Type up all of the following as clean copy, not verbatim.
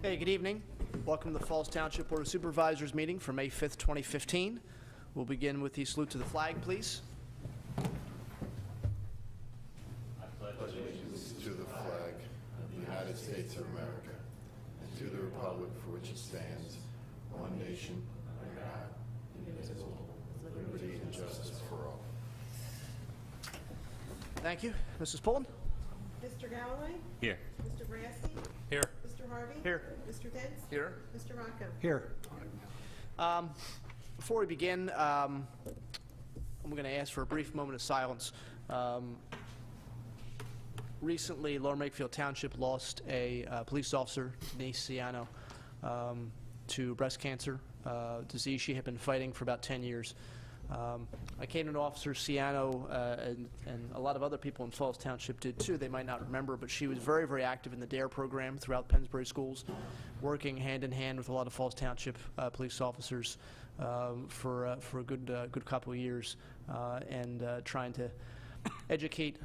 Hey, good evening. Welcome to the Falls Township Board of Supervisors meeting for May 5th, 2015. We'll begin with the salute to the flag, please. I pledge allegiance to the flag of the United States of America and to the republic for which it stands, one nation, under God, indivisible, with liberty and justice for all. Thank you. Mrs. Pullen? Mr. Galloway? Here. Mr. Grassi? Here. Mr. Harvey? Here. Mr. Dents? Here. Mr. Rocco? Here. Before we begin, I'm going to ask for a brief moment of silence. Recently, Lower Makefield Township lost a police officer, Denise Ciano, to breast cancer, disease she had been fighting for about 10 years. I came to know Officer Ciano, and a lot of other people in Falls Township did too. They might not remember, but she was very, very active in the DARE program throughout Pennsbury schools, working hand in hand with a lot of Falls Township police officers for a good couple of years, and trying to educate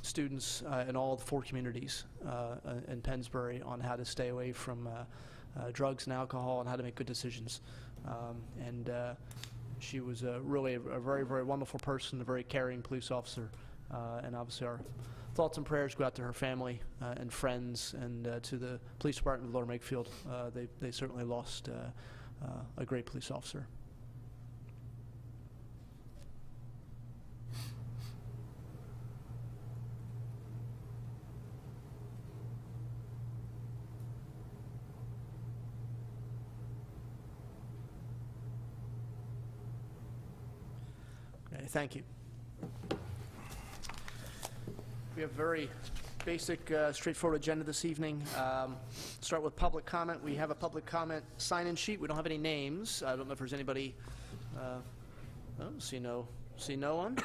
students in all 4 communities in Pennsbury on how to stay away from drugs and alcohol and how to make good decisions. She was really a very, very wonderful person, a very caring police officer, and obviously our thoughts and prayers go out to her family and friends and to the police department of Lower Makefield. They certainly lost a great police officer. Thank you. We have a very basic, straightforward agenda this evening. Start with public comment. We have a public comment sign-in sheet. We don't have any names. I don't know if there's anybody. See no one.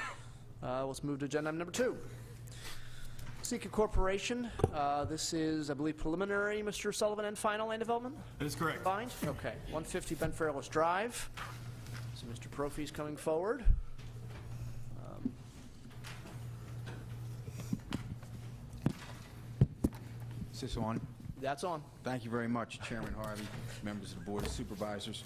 Let's move to agenda item number 2. Sika Corporation. This is, I believe, preliminary, Mr. Sullivan, and final land development? That is correct. Combined? Okay. 150 Ben Fairless Drive. So Mr. Prophy's coming forward. Is this on? That's on. Thank you very much, Chairman Harvey, members of the Board of Supervisors.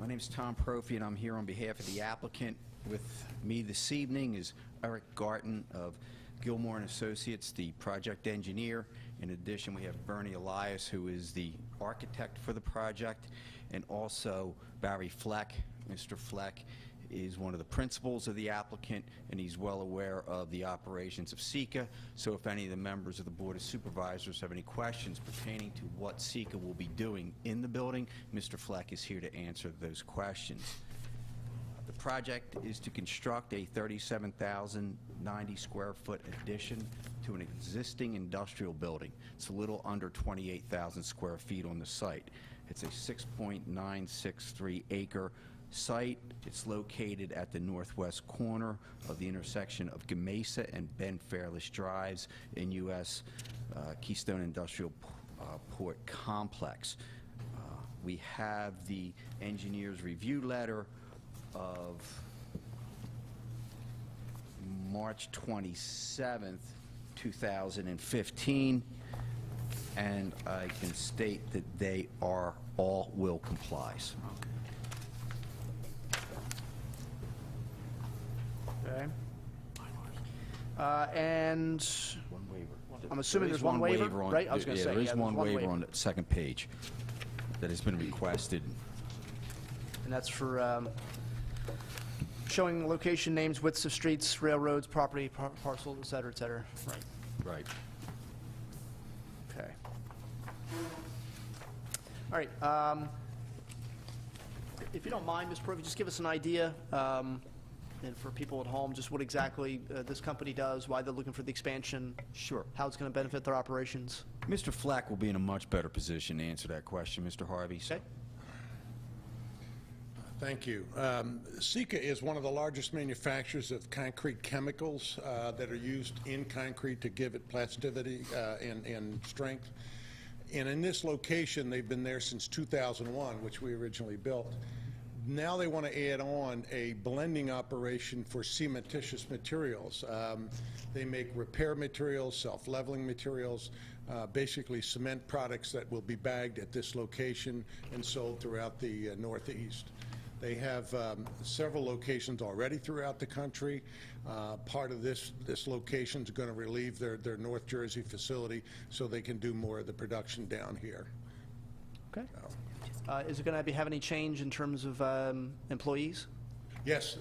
My name is Tom Prophy, and I'm here on behalf of the applicant. With me this evening is Eric Garton of Gilmore & Associates, the project engineer. In addition, we have Bernie Elias, who is the architect for the project, and also Barry Fleck. Mr. Fleck is one of the principals of the applicant, and he's well aware of the operations of Sika. So if any of the members of the Board of Supervisors have any questions pertaining to what Sika will be doing in the building, Mr. Fleck is here to answer those questions. The project is to construct a 37,090 square foot addition to an existing industrial building. It's a little under 28,000 square feet on the site. It's a 6.963 acre site. It's located at the northwest corner of the intersection of Gamesa and Ben Fairless Drives in U.S. Keystone Industrial Port Complex. We have the engineer's review letter of March 27th, 2015, and I can state that they are all will complies. Okay. And One waiver. I'm assuming There is there's one waiver, on, right? I was going to say, there is yeah, one there's waiver on the second page that has been requested. And that's for showing location names, widths of streets, railroads, property, parcel, et cetera, et cetera. Right. Right. Okay. All right. If you don't mind, Ms. Prophy, just give us an idea, and for people at home, just what exactly this company does, why they're looking for the expansion. Sure. How it's going to benefit their operations. Mr. Flack will be in a much better position to answer that question, Mr. Harvey. Okay. Thank you. Sika is one of the largest manufacturers of concrete chemicals that are used in concrete to give it plasticity and strength. And in this location, they've been there since 2001, which we originally built. Now they want to add on a blending operation for cementitious materials. They make repair materials, self-leveling materials. basically cement products that will be bagged at this location and sold throughout the Northeast. They have several locations already throughout the country. Part of this location is going to relieve their North Jersey facility so they can do more of the production down here. Okay. Is it going to have any change in terms of employees? Yes,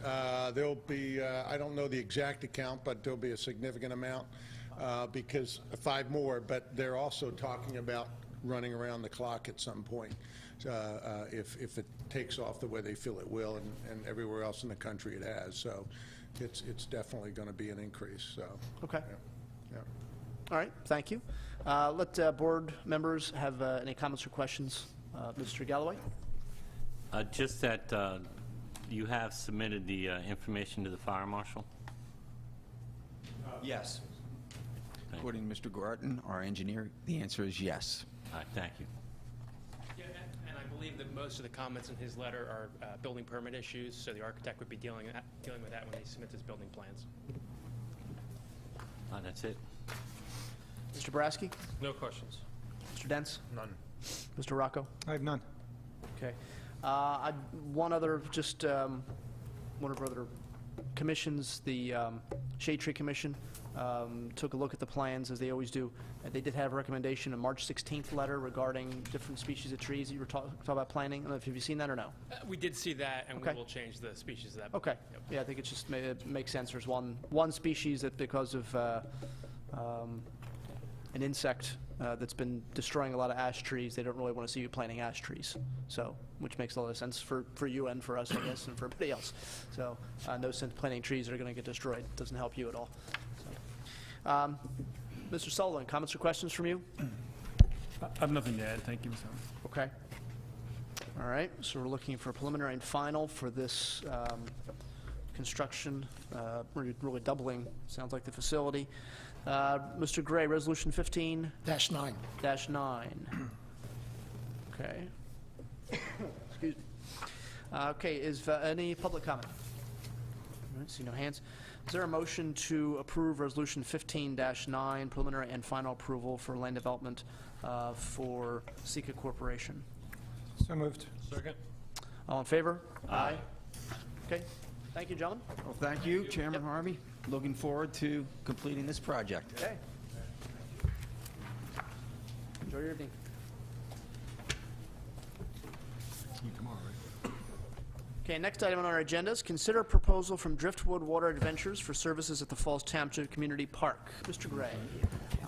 there'll be, I don't know the exact account, but there'll be a significant amount because 5 more, but they're also talking about running around the clock at some point if it takes off the way they feel it will, and everywhere else in the country it has. So it's definitely going to be an increase. So Okay. yeah. All right, thank you. Let board members have any comments or questions. Mr. Galloway? Just that you have submitted the information to the fire marshal? Yes. According to Mr. Garten, our engineer, the answer is yes. All right, thank you. Yeah, and I believe that most of the comments in his letter are building permit issues, so the architect would be dealing with that when he submits his building plans. That's it. Mr. Boraski? No questions. Mr. Dents? None. Mr. Rocco? I have none. Okay. One of our other commissions, the Shade Tree Commission, took a look at the plans, as they always do. They did have a recommendation, a March 16th letter regarding different species of trees that you were talking about planting. I don't know if you've seen that or no. We did see that, and Okay. we will change the species of that. Okay. Yep. Yeah, I think it just it makes sense. There's one species that, because of an insect that's been destroying a lot of ash trees, they don't really want to see you planting ash trees. So, which makes a lot of sense for you and for us, I guess, and for everybody else. So, no sense planting trees that are going to get destroyed. Doesn't help you at all. So, Mr. Sullivan, comments or questions from you? I have nothing to add. Thank you, Mr. Chairman. Okay. All right, so we're looking for a preliminary and final for this construction, really doubling, sounds like, the facility. Mr. Gray, Resolution 15-9. -9. Okay. Excuse me. Okay, is any public comment? All right, see no hands. Is there a motion to approve Resolution 15-9, preliminary and final approval for land development for Sika Corporation? So moved. Second. All in favor? Aye. Okay, thank you, gentlemen. Well, thank you, Chairman Harvey. Looking forward to completing this project. Okay. Enjoy your evening. Okay, next item on our agenda is consider a proposal from Driftwood Water Adventures for services at the Falls Township Community Park. Mr. Gray.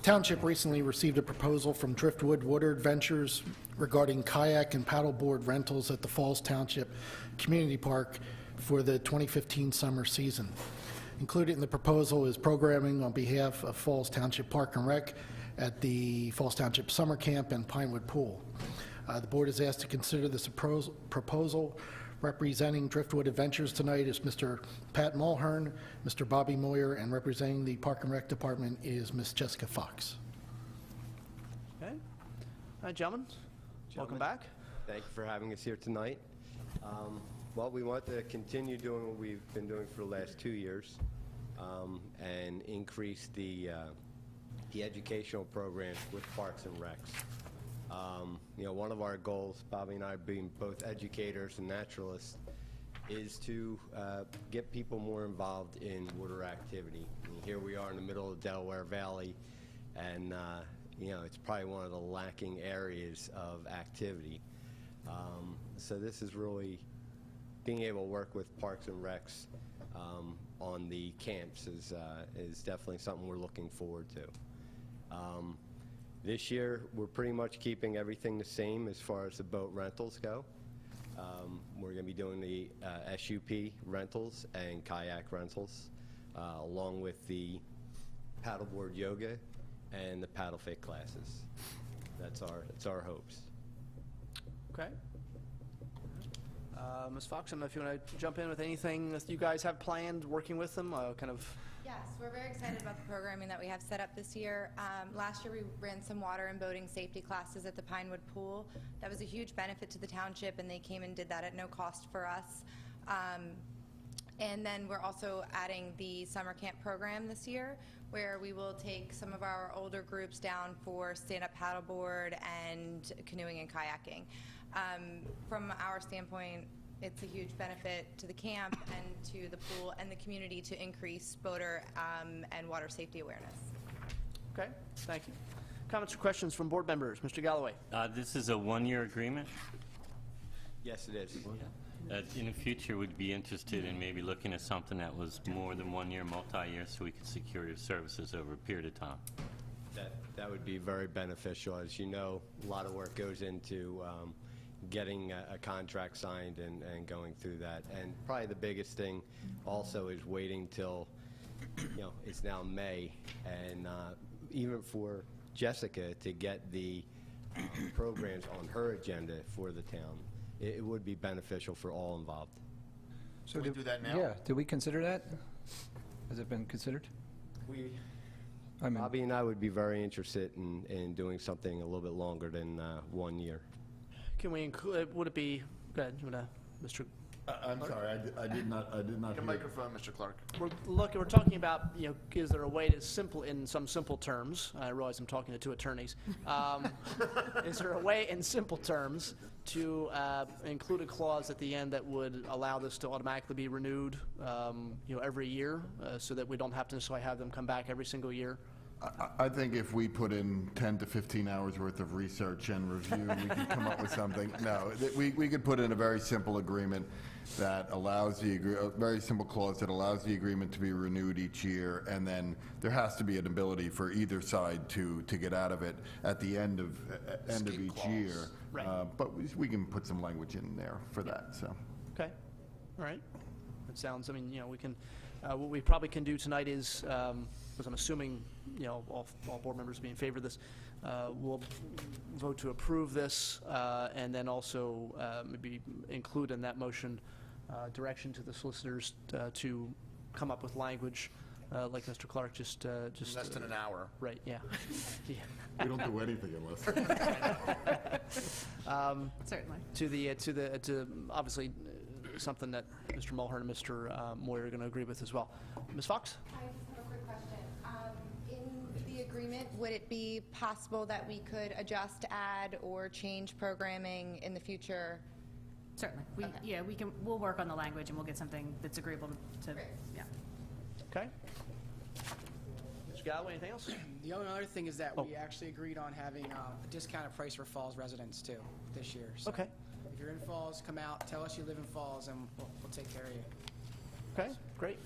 Township recently received a proposal from Driftwood Water Adventures regarding kayak and paddleboard rentals at the Falls Township Community Park for the 2015 summer season. Included in the proposal is programming on behalf of Falls Township Park and Rec at the Falls Township Summer Camp and Pinewood Pool. The board is asked to consider this proposal. Representing Driftwood Adventures tonight is Mr. Pat Mulhern, Mr. Bobby Moyer, and representing the Park and Rec Department is Ms. Jessica Fox. Okay. All right, gentlemen. Welcome back. Thank you for having us here tonight. Well, we want to continue doing what we've been doing for the last 2 years and increase the educational programs with Parks and Recs. You know, one of our goals, Bobby and I being both educators and naturalists, is to get people more involved in water activity. I mean, here we are in the middle of Delaware Valley, and you know, it's probably one of the lacking areas of activity. So this is really being able to work with Parks and Recs on the camps is definitely something we're looking forward to. This year, we're pretty much keeping everything the same as far as the boat rentals go. We're going to be doing the SUP rentals and kayak rentals, along with the paddleboard yoga and the paddle fit classes. That's our hopes. Okay. Ms. Fox, I don't know if you want to jump in with anything that you guys have planned, working with them, kind of. Yes, we're very excited about the programming that we have set up this year. Last year we ran some water and boating safety classes at the Pinewood Pool. That was a huge benefit to the township, and they came and did that at no cost for us. And then we're also adding the summer camp program this year, where we will take some of our older groups down for stand-up paddleboard and canoeing and kayaking. From our standpoint, it's a huge benefit to the camp and to the pool and the community to increase boater and water safety awareness. Okay, thank you. Comments or questions from board members? Mr. Galloway? This is a one-year agreement. Yes, it is. In the future, we'd be interested in maybe looking at something that was more than 1 year, multi-year, so we could secure your services over a period of time. That would be very beneficial. As you know, a lot of work goes into getting a contract signed and going through that. And probably the biggest thing also is waiting till, it's now May, and even for Jessica to get the programs on her agenda for the town, it would be beneficial for all involved. So we do that now? Yeah, did we consider that? Has it been considered? Bobby and I would be very interested in doing something a little bit longer than 1 year. Can we include, would it be, go ahead, Mr. I'm sorry, I did not Your hear. microphone, Mr. Clark. We're talking about, is there a way to in some simple terms, I realize I'm talking to two attorneys, is there a way in simple terms to include a clause at the end that would allow this to automatically be renewed, every year, so that we don't have to necessarily have them come back every single year? I think if we put in 10 to 15 hours worth of research and review, we could come up with something. No, we could put in a very simple agreement that allows a very simple clause that allows the agreement to be renewed each year, and then there has to be an ability for either side to get out of it at the end of each year. Right. But we can put some language in there for that. So. Okay, all right. That sounds, we can, what we probably can do tonight is, because I'm assuming, all board members will be in favor of this, we'll vote to approve this, and then also maybe include in that motion direction to the solicitors to come up with language, like Mr. Clark just Less than an hour. Right, yeah. Yeah. We don't do anything unless. Certainly. To obviously something that Mr. Mulhern and Mr. Moyer are going to agree with as well. Ms. Fox? I just have a quick question. In the agreement, would it be possible that we could adjust, add, or change programming in the future? Certainly. Okay. Yeah, we'll work on the language and we'll get something that's agreeable to Great. yeah. Okay. Mr. Galloway, anything else? The only other thing is that we actually agreed on having a discounted price for Falls residents too this year. So Okay. if you're in Falls, come out, tell us you live in Falls, and we'll take care of you. Okay, great.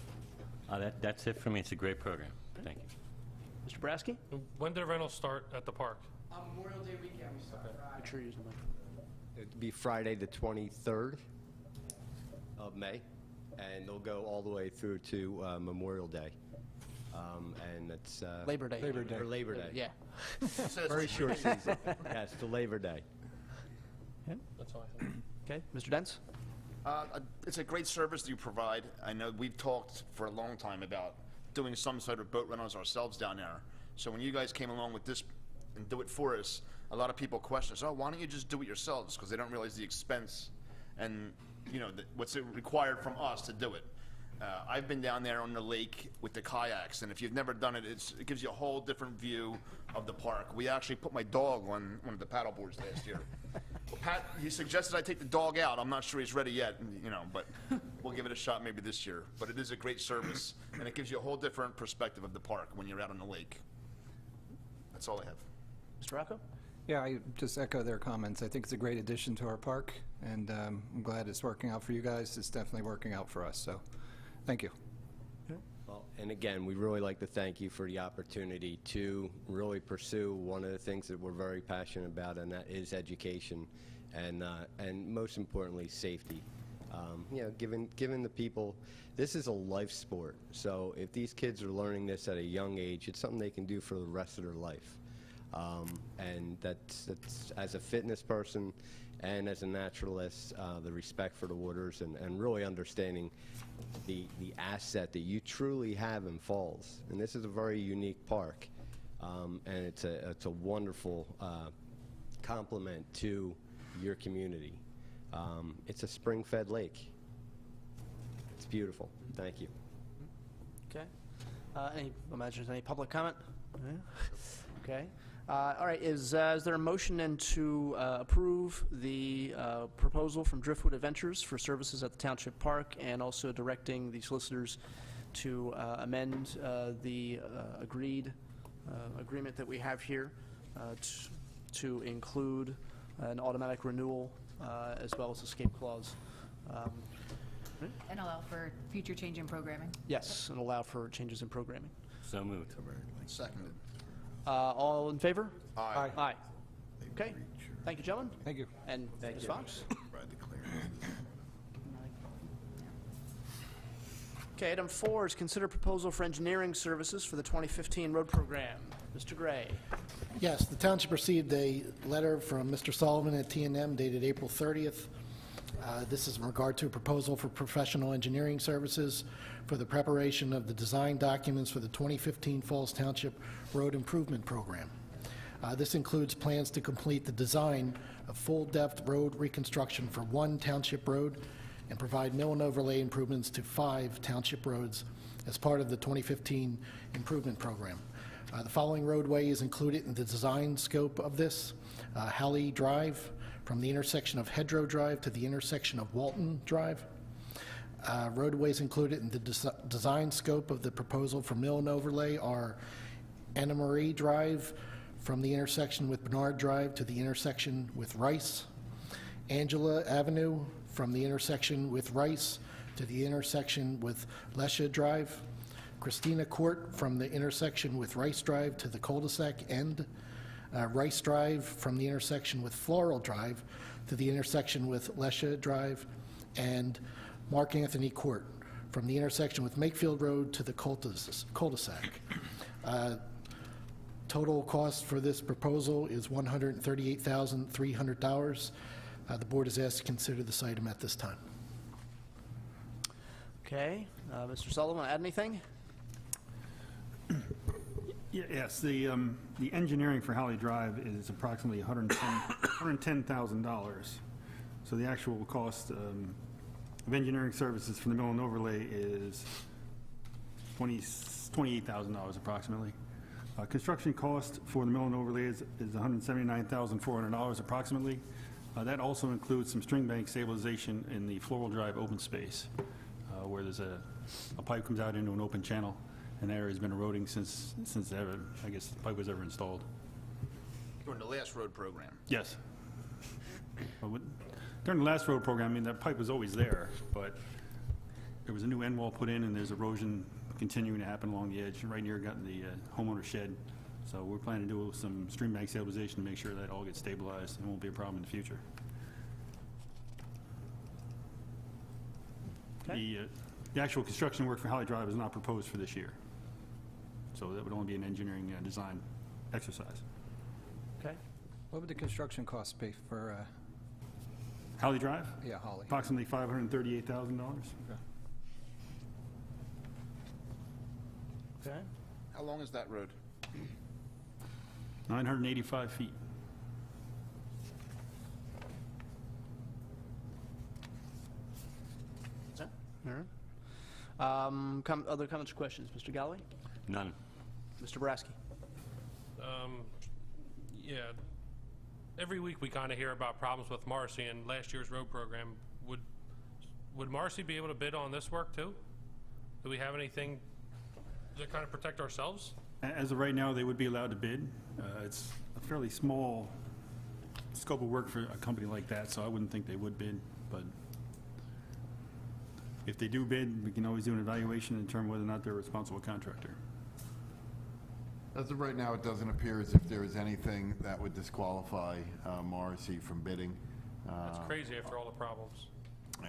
That's it for me. It's a great program. Thank you. Mr. Brasky? When do rentals start at the park? Memorial Day weekend, we start Friday. Make sure you're using the mic. It'd be Friday the 23rd of May, and they'll go all the way through to Memorial Day. And it's Labor Day. Or Labor Day. Yeah. Very short season. Yes, to Labor Day. That's all I have. Okay, Mr. Dents? It's a great service that you provide. I know we've talked for a long time about doing some sort of boat rentals ourselves down there. So when you guys came along with this and do it for us, a lot of people question us, why don't you just do it yourselves? Because they don't realize the expense and, what's required from us to do it. I've been down there on the lake with the kayaks, and if you've never done it, it gives you a whole different view of the park. We actually put my dog on one of the paddle boards last year. Pat, he suggested I take the dog out. I'm not sure he's ready yet, but we'll give it a shot maybe this year. But it is a great service, and it gives you a whole different perspective of the park when you're out on the lake. That's all I have. Mr. Rocco? Yeah, I just echo their comments. I think it's a great addition to our park, and I'm glad it's working out for you guys. It's definitely working out for us, so thank you. Well, and again, we'd really like to thank you for the opportunity to really pursue one of the things that we're very passionate about, and that is education, and most importantly, safety. Given the people, this is a life sport. So if these kids are learning this at a young age, it's something they can do for the rest of their life. And that's as a fitness person and as a naturalist, the respect for the waters and really understanding the asset that you truly have in Falls. And this is a very unique park, and it's a wonderful complement to your community. It's a spring-fed lake. It's beautiful. Thank you. Okay. Imagine any public comment? Yeah. Okay. All right, is there a motion then to approve the proposal from Driftwood Adventures for services at the Township Park, and also directing the solicitors to amend the agreement that we have here to include an automatic renewal as well as escape clause? And allow for future change in programming. Yes, and allow for changes in programming. So moved. Seconded. All in favor? Aye. Aye. Okay. Thank you, gentlemen. Thank you. And Ms. Fox? Okay, item 4 is consider proposal for engineering services for the 2015 road program. Mr. Gray. Yes, the township received a letter from Mr. Sullivan at T&M dated April 30th. This is in regard to a proposal for professional engineering services for the preparation of the design documents for the 2015 Falls Township Road Improvement Program. This includes plans to complete the design of full-depth road reconstruction for 1 township road and provide mill and overlay improvements to 5 township roads as part of the 2015 improvement program. The following roadway is included in the design scope of this. Halley Drive, from the intersection of Hedgerow Drive to the intersection of Walton Drive. Roadways included in the design scope of the proposal for mill and overlay are Anna Marie Drive, from the intersection with Bernard Drive to the intersection with Rice. Angela Avenue, from the intersection with Rice to the intersection with Lesha Drive. Christina Court, from the intersection with Rice Drive to the cul-de-sac end. Rice Drive, from the intersection with Floral Drive to the intersection with Lesha Drive. And Mark Anthony Court, from the intersection with Makefield Road to the cul-de-sac. Total cost for this proposal is $138,300. The board is asked to consider this item at this time. Okay. Mr. Sullivan, add anything? Yes, the engineering for Halley Drive is approximately $110,000. So the actual cost of engineering services for the mill and overlay is $28,000 approximately. Construction cost for the mill and overlay is $179,400 approximately. That also includes some string bank stabilization in the Floral Drive open space, where there's a pipe comes out into an open channel, and that area has been eroding since ever, I guess, the pipe was ever installed. During the last road program. Yes. During the last road program, I mean, that pipe was always there, but there was a new end wall put in, and there's erosion continuing to happen along the edge, right near the homeowner shed. So we're planning to do some stream bank stabilization to make sure that all gets stabilized and won't be a problem in the future. Okay. The actual construction work for Halley Drive is not proposed for this year. So that would only be an engineering design exercise. Okay. What would the construction costs be for? Halley Drive? Yeah, Halley. Approximately $538,000. Okay. How long is that road? 985 feet. All right. Other comments or questions? Mr. Galloway? None. Mr. Boraski? Yeah. Every week we kind of hear about problems with Marcy and last year's road program. Would Marcy be able to bid on this work too? Do we have anything to kind of protect ourselves? As of right now, they would be allowed to bid. It's a fairly small scope of work for a company like that, so I wouldn't think they would bid. But if they do bid, we can always do an evaluation and determine whether or not they're a responsible contractor. As of right now, it doesn't appear as if there is anything that would disqualify Morrissey from bidding. That's crazy after all the problems.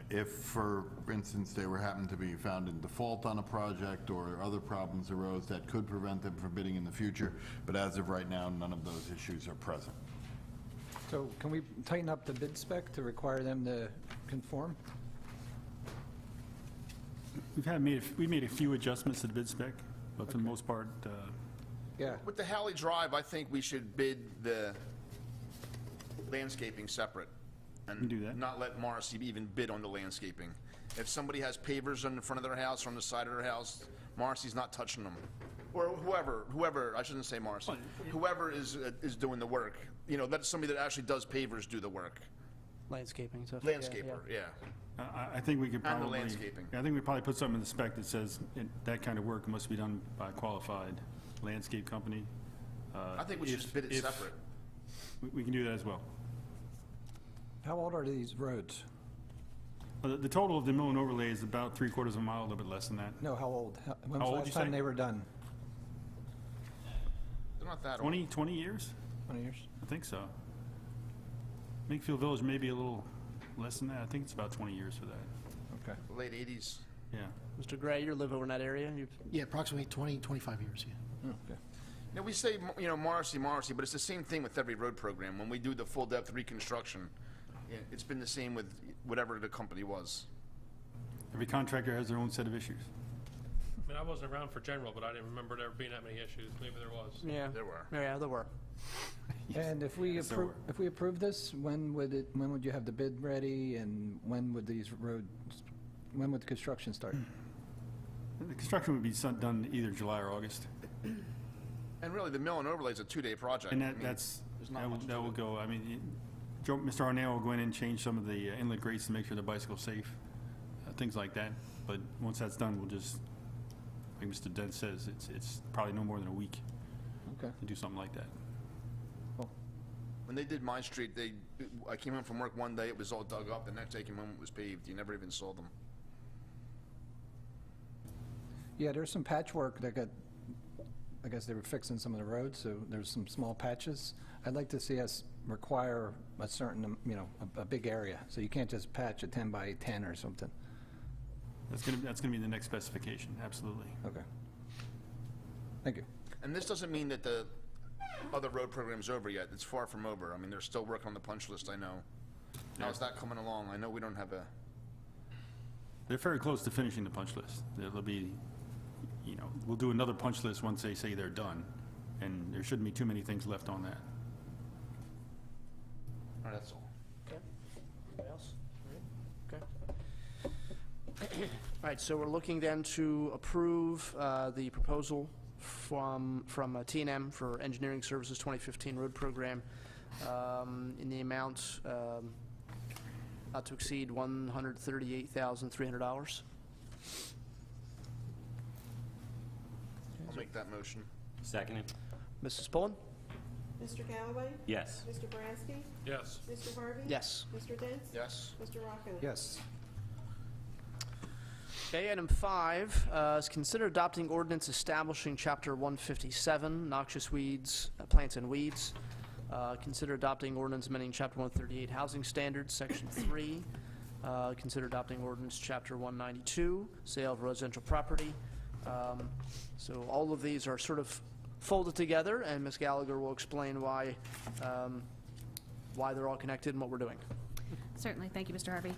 If, for instance, they were happened to be found in default on a project or other problems arose that could prevent them from bidding in the future, but as of right now, none of those issues are present. So can we tighten up the bid spec to require them to conform? We made a few adjustments to the bid spec, but for the most part, yeah. With the Halley Drive, I think we should bid the landscaping separate. And do that. not let Morrissey even bid on the landscaping. If somebody has pavers in the front of their house or on the side of their house, Marcy's not touching them. Or whoever, I shouldn't say Marcy, whoever is doing the work, you know, let somebody that actually does pavers do the work. Landscaping stuff. Landscaper, yeah. I think we could And the probably... landscaping. I think we probably put something in the spec that says that kind of work must be done by a qualified landscape company. I think we should just bid it separate. We can do that as well. How old are these roads? The total of the mill and overlay is about 3/4 of a mile, a little bit less than that. No, how old? When How old was you the last time say? they were done? They're not that old. 20 years? 20 years? I think so. Makefield Village may be a little less than that. I think it's about 20 years for that. Okay. Late 80s. Yeah. Mr. Gray, you live over in that area? Yeah, approximately 20, 25 years, yeah. Okay. Now, we say, you know, Marcy, but it's the same thing with every road program. When we do the full-depth reconstruction, it's been the same with whatever the company was. Every contractor has their own set of issues. I mean, I wasn't around for general, but I didn't remember there being that many issues. Maybe there was. Yeah. There were. Yeah, there were. And if we Yes, there approve, were. if we approve this, when would you have the bid ready, and when would these roads, when would the construction start? The construction would be done either July or August. And really, the mill and overlay is a 2-day project. And I mean, that's, there's not that will- much to that will it. go, I mean, Mr. Arnell will go in and change some of the inlet grates to make sure the bicycle's safe, things like that. But once that's done, we'll just, like Mr. Dent says, it's probably no more than a week Okay. to do something like that. When they did my street, I came home from work one day, it was all dug up. The next day I came home, it was paved. You never even saw them. Yeah, there's some patchwork that got, I guess they were fixing some of the roads, so there's some small patches. I'd like to see us require a certain, you know, a big area, so you can't just patch a 10 by 10 or something. That's gonna be the next specification, absolutely. Okay. Thank you. And this doesn't mean that the other road program's over yet. It's far from over. I mean, they're still working on the punch list, I know. How's that coming along? I know we don't have a... They're very close to finishing the punch list. There'll be, you know, we'll do another punch list once they say they're done, and there shouldn't be too many things left on that. All right, that's all. Okay. Anybody else? Okay. All right, so we're looking then to approve the proposal from T&M for Engineering Services 2015 Road Program in the amount not to exceed $138,300. I'll make that motion. Seconded? Mrs. Pullen? Mr. Galloway? Yes. Mr. Boraski? Yes. Mr. Harvey? Yes. Mr. Dents? Yes. Mr. Rocco? Yes. Okay, item 5 is consider adopting ordinance establishing Chapter 157, Noxious Weeds, Plants and Weeds. Consider adopting ordinance amending Chapter 138, Housing Standards, Section 3. Consider adopting ordinance Chapter 192, Sale of Residential Property. So all of these are sort of folded together, and Ms. Gallagher will explain why they're all connected and what we're doing. Certainly, thank you, Mr. Harvey.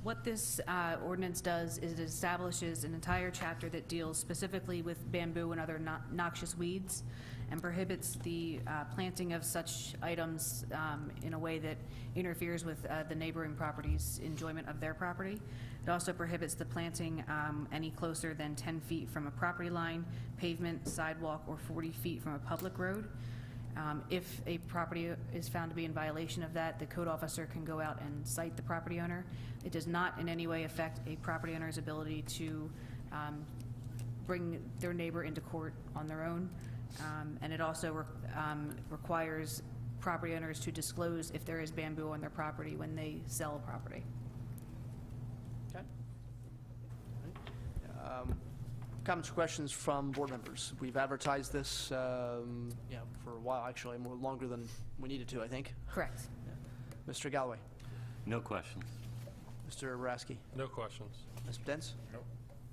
What this ordinance does is it establishes an entire chapter that deals specifically with bamboo and other noxious weeds and prohibits the planting of such items in a way that interferes with the neighboring property's enjoyment of their property. It also prohibits the planting any closer than 10 feet from a property line, pavement, sidewalk, or 40 feet from a public road. If a property is found to be in violation of that, the code officer can go out and cite the property owner. It does not in any way affect a property owner's ability to bring their neighbor into court on their own. And it also requires property owners to disclose if there is bamboo on their property when they sell a property. Okay. Comments or questions from board members? We've advertised this for a while, actually, more longer than we needed to, I think. Correct. Mr. Galloway? No questions. Mr. Boraski? No questions. Ms. Dents? Nope.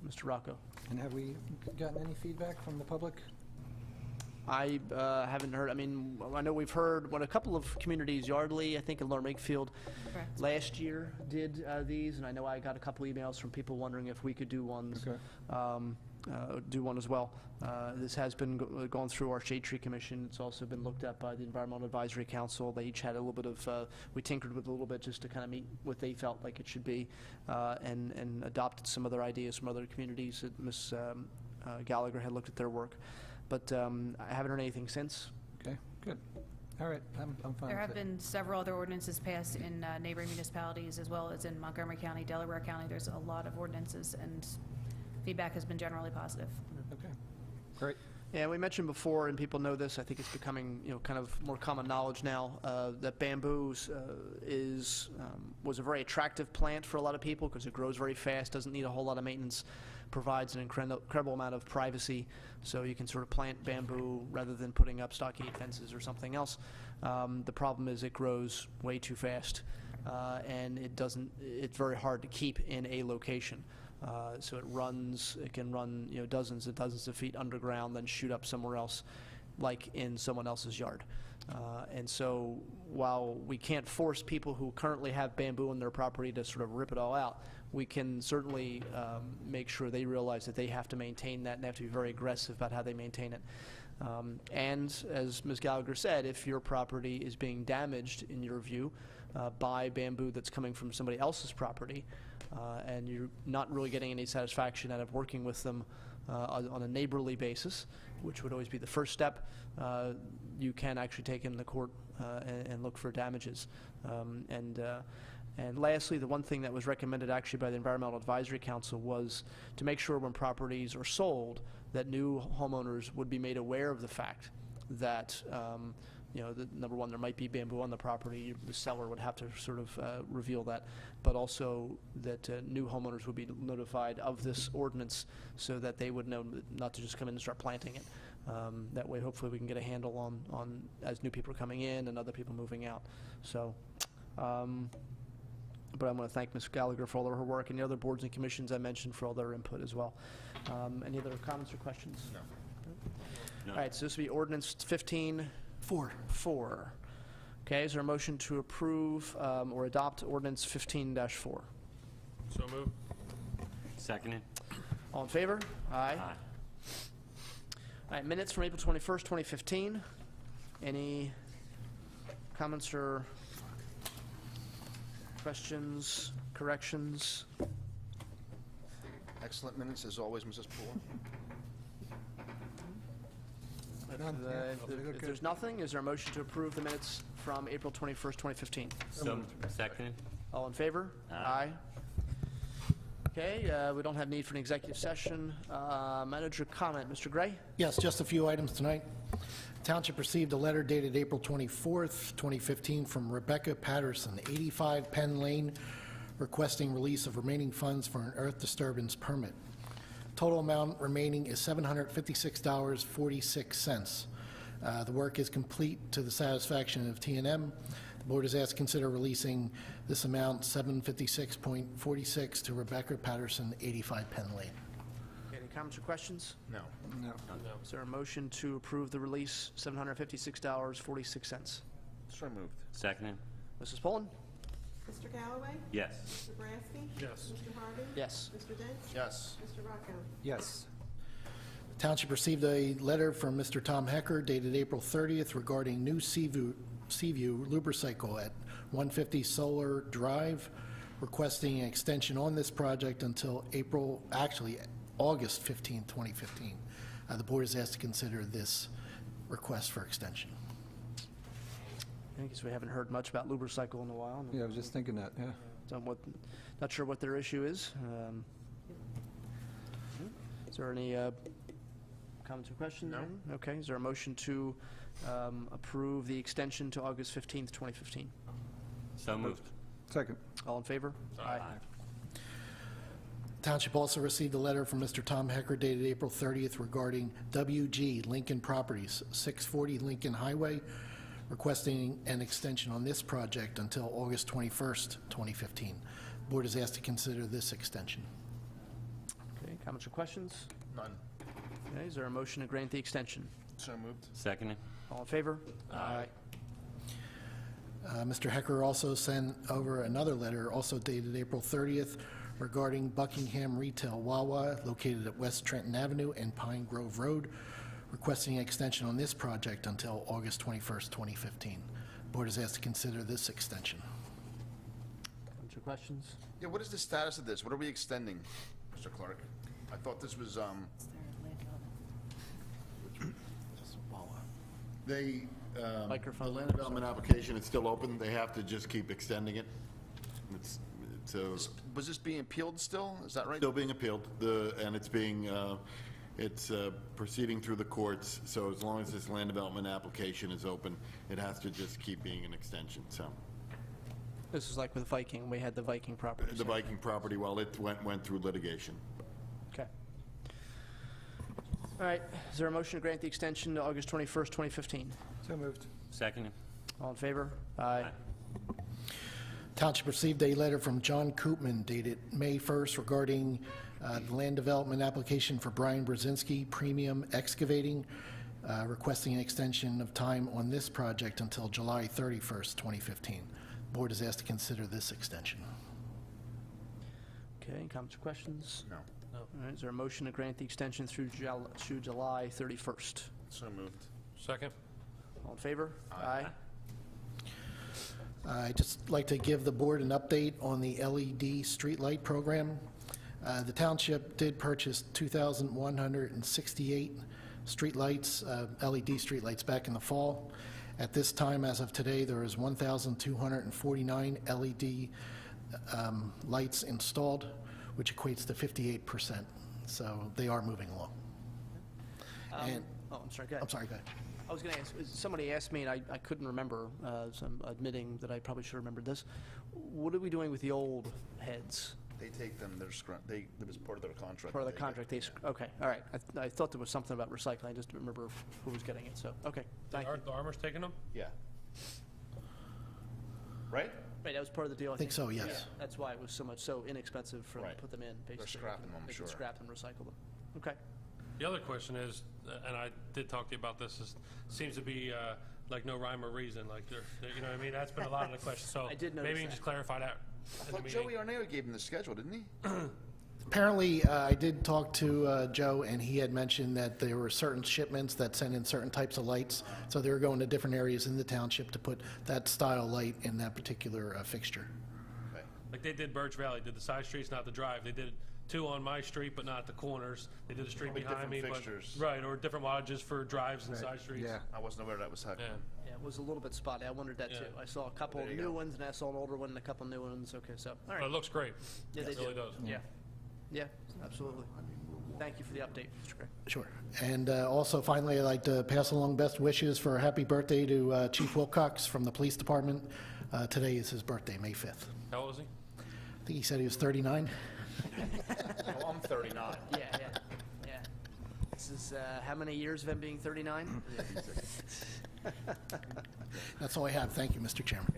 Mr. Rocco? And have we gotten any feedback from the public? I haven't heard, I mean, I know we've heard what a couple of communities, Yardley, I think, and Lower Makefield, Correct. last year did these, and I know I got a couple emails from people wondering if we could do ones. Okay. do one as well. This has been gone through our Shade Tree Commission. It's also been looked at by the Environmental Advisory Council. They each had a little bit of, we tinkered with it a little bit just to kind of meet what they felt like it should be, and adopted some other ideas from other communities that Ms. Gallagher had looked at their work. But I haven't heard anything since. Okay, good. All right, I'm fine There with have it. been several other ordinances passed in neighboring municipalities as well as in Montgomery County, Delaware County. There's a lot of ordinances, and feedback has been generally positive. Okay, great. Yeah, we mentioned before, and people know this, I think it's becoming, kind of more common knowledge now, that bamboo was a very attractive plant for a lot of people because it grows very fast, doesn't need a whole lot of maintenance, provides an incredible amount of privacy, so you can sort of plant bamboo rather than putting up stockade fences or something else. The problem is it grows way too fast, and it's very hard to keep in a location. So it can run, dozens and dozens of feet underground, then shoot up somewhere else, like in someone else's yard. And so while we can't force people who currently have bamboo on their property to sort of rip it all out, we can certainly make sure they realize that they have to maintain that, and they have to be very aggressive about how they maintain it. And as Ms. Gallagher said, if your property is being damaged, in your view, by bamboo that's coming from somebody else's property, and you're not really getting any satisfaction out of working with them on a neighborly basis, which would always be the first step, you can actually take them to court and look for damages. And lastly, the one thing that was recommended actually by the Environmental Advisory Council was to make sure when properties are sold that new homeowners would be made aware of the fact that number one, there might be bamboo on the property. The seller would have to sort of reveal that, but also that new homeowners would be notified of this ordinance so that they would know not to just come in and start planting it. That way, hopefully, we can get a handle on as new people are coming in and other people moving out. So, but I want to thank Ms. Gallagher for all of her work, and the other boards and commissions I mentioned for all their input as well. Any other comments or questions? No. All right, so this will be ordinance 15. 4. Okay, is there a motion to approve or adopt ordinance 15-4? So moved. Seconded. All in favor? Aye. All right, minutes from April 21st, 2015. Any comments or questions, corrections? Excellent minutes, as always, Mrs. Poole. If there's nothing, is there a motion to approve the minutes from April 21st, 2015? So seconded. All in favor? Aye. Okay, we don't have need for an executive session. Manager comment, Mr. Gray? Yes, just a few items tonight. Township received a letter dated April 24th, 2015 from Rebecca Patterson, 85 Penn Lane, requesting release of remaining funds for an earth disturbance permit. Total amount remaining is $756.46. The work is complete to the satisfaction of T&M. The board is asked to consider releasing this amount, $756.46, to Rebecca Patterson, 85 Penn Lane. Any comments or questions? No. Is there a motion to approve the release, $756.46? So moved. Seconded. Mrs. Pullen? Mr. Galloway? Yes. Mr. Brasky? Yes. Mr. Harvey? Yes. Mr. Dents? Yes. Mr. Rocco? Yes. Township received a letter from Mr. Tom Hecker dated April 30th regarding new Seaview Lubricycle at 150 Solar Drive, requesting an extension on this project until August 15, 2015. The board is asked to consider this request for extension. I guess we haven't heard much about Lubricycle in a while. Yeah, I was just thinking that, yeah. Not sure what their issue is. Is there any comments or questions? No. Okay, is there a motion to approve the extension to August 15th, 2015? So moved. Second. All in favor? Aye. Township also received a letter from Mr. Tom Hecker dated April 30th regarding WG Lincoln Properties, 640 Lincoln Highway, requesting an extension on this project until August 21st, 2015. Board is asked to consider this extension. Okay, comments or questions? None. Okay, is there a motion to grant the extension? So moved. Seconded. All in favor? Aye. Mr. Hecker also sent over another letter, also dated April 30th, regarding Buckingham Retail Wawa located at West Trenton Avenue and Pine Grove Road, requesting an extension on this project until August 21st, 2015. Board is asked to consider this extension. Comments or questions? Yeah, what is the status of this? What are we extending, Mr. Clark? I thought this was, They, the Microphone. land development application is still open. They have to just keep extending it. So was this being appealed still? Is that right? still being appealed, and it's being, it's proceeding through the courts. So as long as this land development application is open, it has to just keep being an extension, so. This is like with Viking, we had the Viking property. The Viking property, well, it went through litigation. Okay. All right, is there a motion to grant the extension to August 21st, 2015? So moved. Second. All in favor? Aye. Township received a letter from John Koopman dated May 1st regarding the land development application for Brian Brzezinski Premium Excavating, requesting an extension of time on this project until July 31st, 2015. Board is asked to consider this extension. Okay, comments or questions? No. All right, is there a motion to grant the extension through July 31st? So moved. Second? All in favor? Aye. I'd just like to give the board an update on the LED streetlight program. The township did purchase 2,168 streetlights, LED streetlights back in the fall. At this time, as of today, there is 1,249 LED lights installed, which equates to 58%. So they are moving along. And Oh, I'm sorry, go ahead. I'm sorry, go ahead. I was going to ask, somebody asked me, and I couldn't remember, so I'm admitting that I probably should have remembered this. What are we doing with the old heads? They take them, it was part of their contract. Part of the contract, okay, all right. I thought there was something about recycling, I just didn't remember who was getting it, so, okay, thank you. The Armor's taking them? Yeah. Right? Right, that was part of the deal, I think so, yes. Yeah, that's why it was so inexpensive for them to Right. put them in, basically. scrapping them, I'm They sure. can scrap and recycle them. Okay. The other question is, and I did talk to you about this, is, seems to be like no rhyme or reason, like you know what I mean? That's been a lot of the questions, so I did notice maybe you can that. just clarify that I in the thought meeting. Joey Arneo gave him the schedule, didn't he? Apparently, I did talk to Joe, and he had mentioned that there were certain shipments that sent in certain types of lights, so they were going to different areas in the township to put that style light in that particular fixture. Like they did Birch Valley, did the side streets, not the drive. They did 2 on my street, but not the corners. They did the street Probably behind me, different but fixtures. right, or different wattages for drives and Right. side streets. Yeah. I wasn't aware that was happening. Yeah. Yeah, it was a little bit spotty, I wondered that too. Yeah. I saw a couple There you new go. ones, and I saw an older one and a couple new ones, okay, so, all But it right. looks great. Yeah, they It really do. does. Yeah, yeah, absolutely. Thank you for the update, Mr. Gray. Sure. And also, finally, I'd like to pass along best wishes for a happy birthday to Chief Wilcox from the Police Department. Today is his birthday, May 5th. How old is he? I think he said he was 39. Oh, I'm 39. Yeah, yeah. This is, how many years of him being 39? That's all I have. Thank you, Mr. Chairman.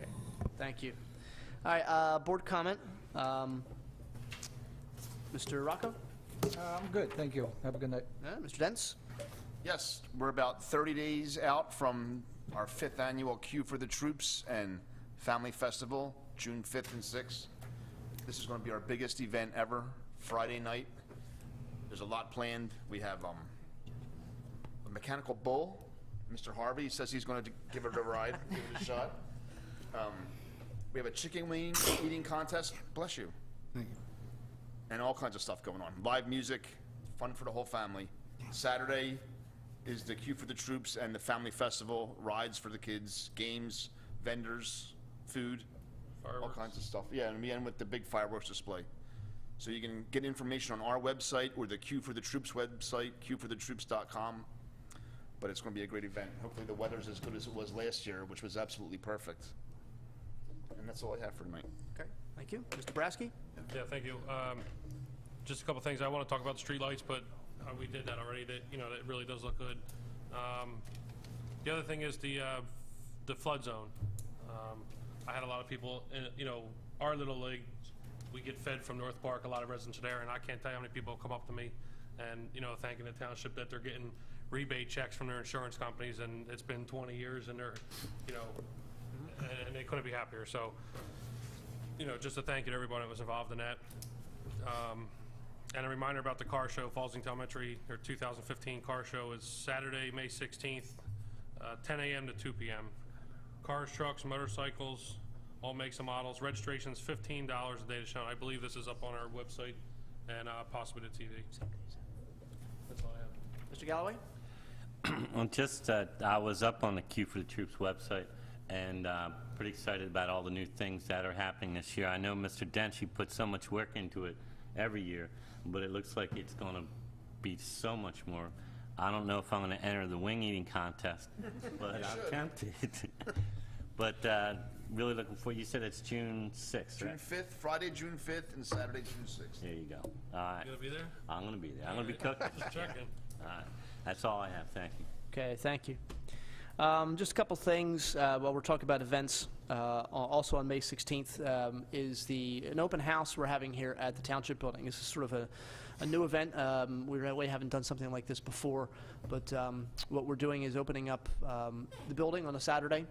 Thank you. All right, board comment. Mr. Rocco? I'm good, thank you. Have a good night. Mr. Dents? Yes, we're about 30 days out from our 5th annual Queue for the Troops and Family Festival, June 5th and 6th. This is going to be our biggest event ever, Friday night. There's a lot planned. We have a mechanical bull. Mr. Harvey says he's going to give it a ride, give it a shot. We have a chicken wing eating contest. Bless you. Thank you. And all kinds of stuff going on. Live music, fun for the whole family. Saturday is the Queue for the Troops and the Family Festival, rides for the kids, games, vendors, food, all kinds of stuff. Yeah, and we end with the big fireworks display. So you can get information on our website or the Queue for the Troops website, queueforthetroops.com. But it's going to be a great event. Hopefully the weather's as good as it was last year, which was absolutely perfect. And that's all I have for tonight. Okay, thank you. Mr. Brasky? Yeah, thank you. Just a couple things. I want to talk about the streetlights, but we did that already. That that really does look good. The other thing is the flood zone. I had a lot of people, our little league, we get fed from North Park. A lot of residents are there, and I can't tell you how many people come up to me and thanking the township that they're getting rebate checks from their insurance companies, and it's been 20 years, and they're and they couldn't be happier. So. Just a thank you to everyone that was involved in that. And a reminder about the car show, Fallsing Elementary, their 2015 car show is Saturday, May 16th, 10 a.m. to 2 p.m. Cars, trucks, motorcycles, all makes and models. Registration's $15 a day to show. I believe this is up on our website and possibly the TV. That's all I have. Mr. Galloway? Well, just, I was up on the Q for the Troops website, and pretty excited about all the new things that are happening this year. I know Mr. Dench, he put so much work into it every year, but it looks like it's going to be so much more. I don't know if I'm going to enter the wing eating contest, but I'm tempted. But really looking forward. You said it's June 6th, June right? 5th, Friday, June 5th, and Saturday, June 6th. There you go. All right. You gonna be there? I'm going to be there. I'm going to be cooking. Just checking. All right. That's all I have. Thank you. Okay, thank you. Just a couple things while we're talking about events. Also on May 16th is an open house we're having here at the Township Building. This is sort of a new event. We really haven't done something like this before, but what we're doing is opening up the building on a Saturday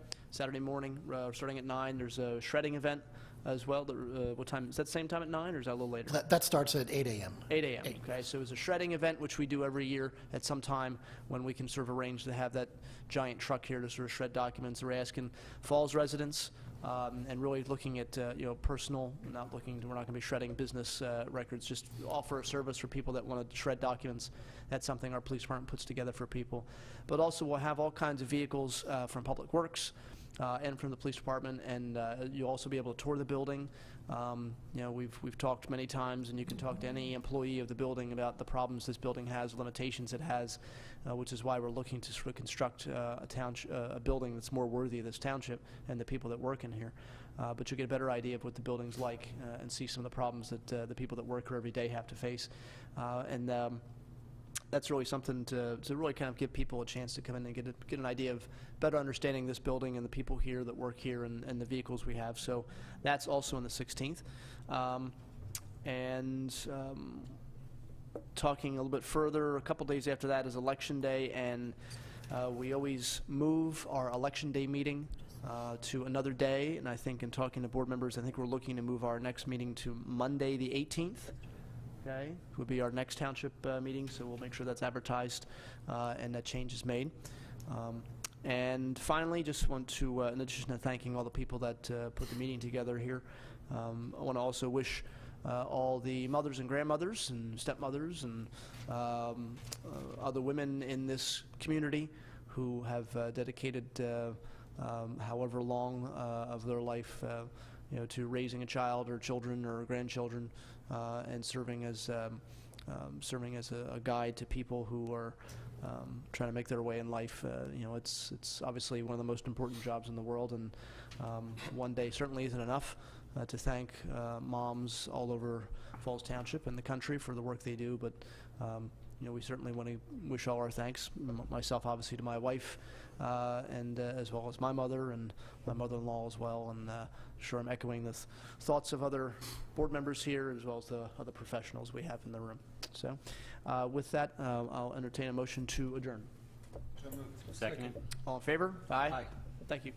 morning, starting at 9. There's a shredding event as well. What time? Is that the same time at 9, or is that a little later? That starts at 8 a.m. 8 a.m. Okay, so it's a shredding event, which we do every year at some time when we can sort of arrange to have that giant truck here to sort of shred documents. We're asking Falls residents and really looking at personal, we're not going to be shredding business records, just offer a service for people that want to shred documents. That's something our police department puts together for people. But also we'll have all kinds of vehicles from Public Works and from the police department, and you'll also be able to tour the building. We've talked many times, and you can talk to any employee of the building about the problems this building has, limitations it has, which is why we're looking to sort of construct a building that's more worthy of this township and the people that work in here. But you'll get a better idea of what the building's like and see some of the problems that the people that work here every day have to face. That's really something to really kind of give people a chance to come in and get an idea of better understanding this building and the people here that work here and the vehicles we have. So that's also on the 16th. Talking a little bit further, a couple days after that is Election Day, and we always move our Election Day meeting to another day. And I think in talking to board members, I think we're looking to move our next meeting to Monday the 18th. Okay, will be our next township meeting, so we'll make sure that's advertised and that change is made. And finally, just want to, in addition to thanking all the people that put the meeting together here, I want to also wish all the mothers and grandmothers and stepmothers and other women in this community who have dedicated however long of their life to raising a child or children or grandchildren, and serving as a guide to people who are trying to make their way in life. It's obviously one of the most important jobs in the world, and one day certainly isn't enough to thank moms all over Falls Township and the country for the work they do. But we certainly want to wish all our thanks, myself obviously to my wife, and as well as my mother and my mother-in-law as well, and sure I'm echoing the thoughts of other board members here as well as the other professionals we have in the room. So with that, I'll entertain a motion to adjourn. Second. All in favor? Aye. Thank you.